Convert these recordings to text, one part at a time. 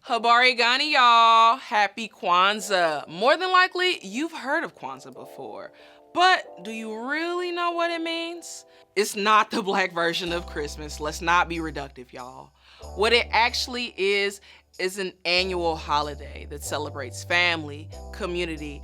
Habari Gani, y'all. Happy Kwanzaa. More than likely, you've heard of Kwanzaa before. But do you really know what it means? It's not the black version of Christmas. Let's not be reductive, y'all. What it actually is an annual holiday that celebrates family, community,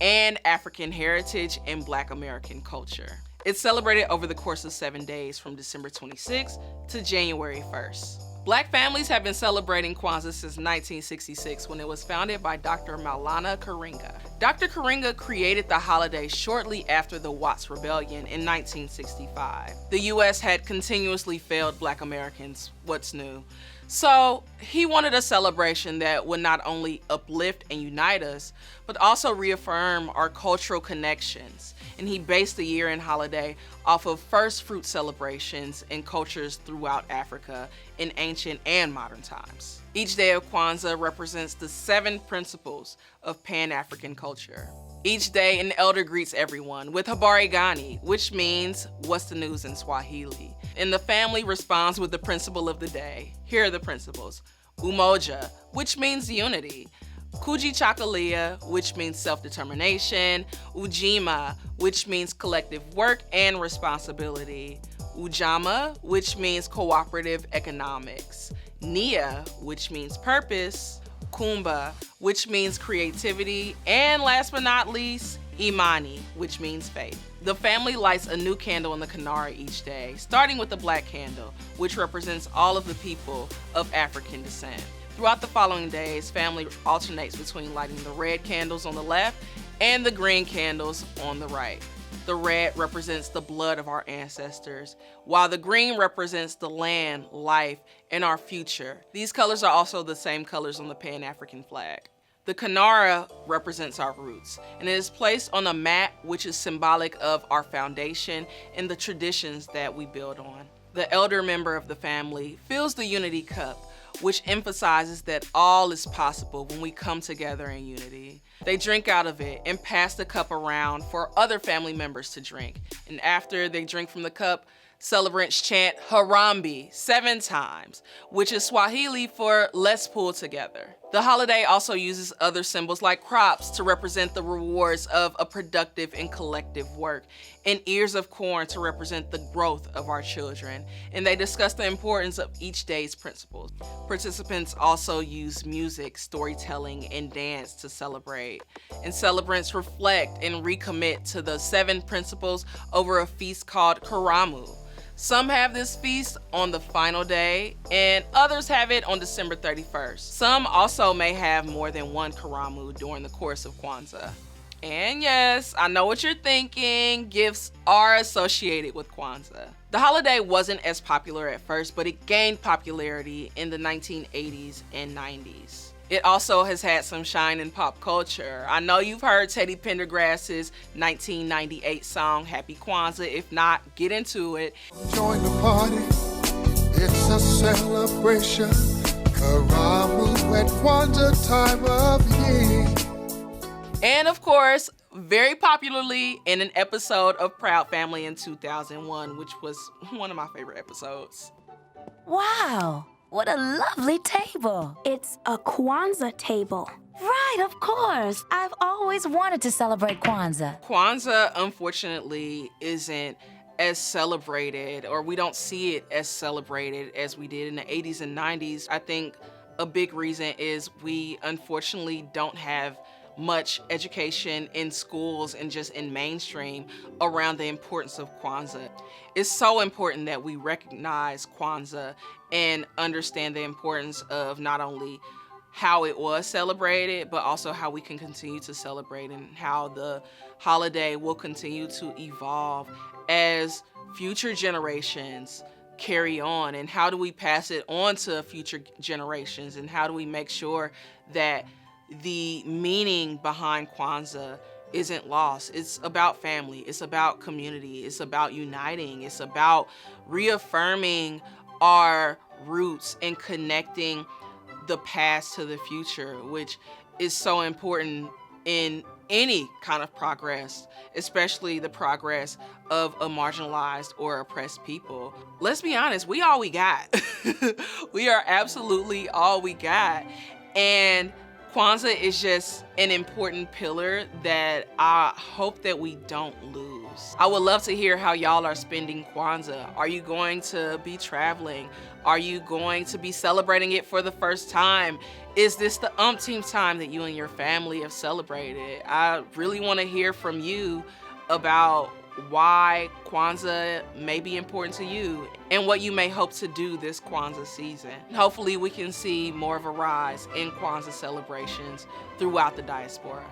and African heritage and Black American culture. It's celebrated over the course of 7 days from December 26th to January 1st. Black families have been celebrating Kwanzaa since 1966 when it was founded by Dr. Maulana Karenga. Dr. Karenga created the holiday shortly after the Watts Rebellion in 1965. The US had continuously failed Black Americans. What's new? So he wanted a celebration that would not only uplift and unite us, but also reaffirm our cultural connections. And he based the year-end holiday off of first fruit celebrations in cultures throughout Africa in ancient and modern times. Each day of Kwanzaa represents the 7 principles of Pan-African culture. Each day, an elder greets everyone with Habari Gani, which means, what's the news in Swahili? And the family responds with the principle of the day. Here are the principles. Umoja, which means unity. Kujichagulia, which means self-determination. Ujima, which means collective work and responsibility. Ujama, which means cooperative economics. Nia, which means purpose. Kumba, which means creativity. And last but not least, Imani, which means faith. The family lights a new candle in the Kinara each day, starting with the black candle, which represents all of the people of African descent. Throughout the following days, family alternates between lighting the red candles on the left and the green candles on the right. The red represents the blood of our ancestors, while the green represents the land, life, and our future. These colors are also the same colors on the Pan-African flag. The Kinara represents our roots, and it is placed on a mat which is symbolic of our foundation and the traditions that we build on. The elder member of the family fills the unity cup, which emphasizes that all is possible when we come together in unity. They drink out of it and pass the cup around for other family members to drink. And after they drink from the cup, celebrants chant Harambe 7 times, which is Swahili for let's pull together. The holiday also uses other symbols like crops to represent the rewards of a productive and collective work, and ears of corn to represent the growth of our children. And they discuss the importance of each day's principles. Participants also use music, storytelling, and dance to celebrate. And celebrants reflect and recommit to the 7 principles over a feast called Karamu. Some have this feast on the final day, and others have it on December 31st. Some also may have more than one Karamu during the course of Kwanzaa. And yes, I know what you're thinking, gifts are associated with Kwanzaa. The holiday wasn't as popular at first, but it gained popularity in the 1980s and 90s. It also has had some shine in pop culture. I know you've heard Teddy Pendergrass's 1998 song, Happy Kwanzaa. If not, get into it. Join the party, it's a celebration. Karamu at Kwanzaa time of year. And of course, very popularly in an episode of Proud Family in 2001, which was one of my favorite episodes. Wow, what a lovely table. It's a Kwanzaa table. Right, of course. I've always wanted to celebrate Kwanzaa. Kwanzaa, unfortunately, isn't as celebrated, or we don't see it as celebrated as we did in the 80s and 90s. I think a big reason is we unfortunately don't have much education in schools and just in mainstream around the importance of Kwanzaa. It's so important that we recognize Kwanzaa and understand the importance of not only how it was celebrated, but also how we can continue to celebrate and how the holiday will continue to evolve as future generations carry on. And how do we pass it on to future generations? And how do we make sure that the meaning behind Kwanzaa isn't lost? It's about family, it's about community, it's about uniting, it's about reaffirming our roots and connecting the past to the future, which is so important in any kind of progress, especially the progress of a marginalized or oppressed people. Let's be honest, we all we got. We are absolutely all we got. And Kwanzaa is just an important pillar that I hope that we don't lose. I would love to hear how y'all are spending Kwanzaa. Are you going to be traveling? Are you going to be celebrating it for the first time? Is this the umpteenth time that you and your family have celebrated? I really want to hear from you about why Kwanzaa may be important to you and what you may hope to do this Kwanzaa season. Hopefully we can see more of a rise in Kwanzaa celebrations throughout the diaspora.